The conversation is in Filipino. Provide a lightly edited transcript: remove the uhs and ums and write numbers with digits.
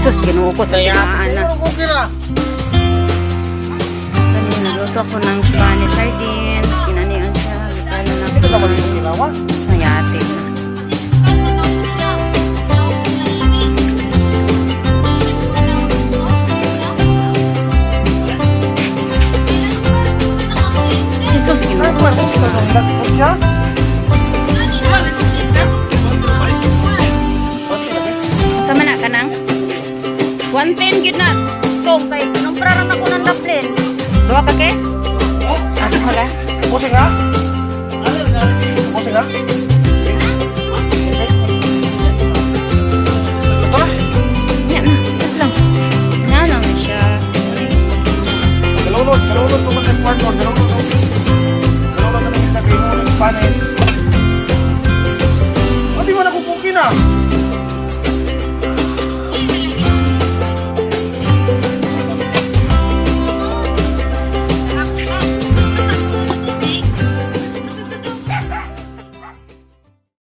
Sus, ginuo ko sa sinaan na. Okay na. Kanina, nagluto ako ng Spanish sardines. Kinanian siya. Gitala na Ito naman yung ginawa. Nayate. Sus, ginuo ko. Nagpapot siya? Sama na ka nang? 110 gid na. Tong kay numpraran ako ng daplin. Duha ka kes? Ano wala? Pusi nga? Pusi nga?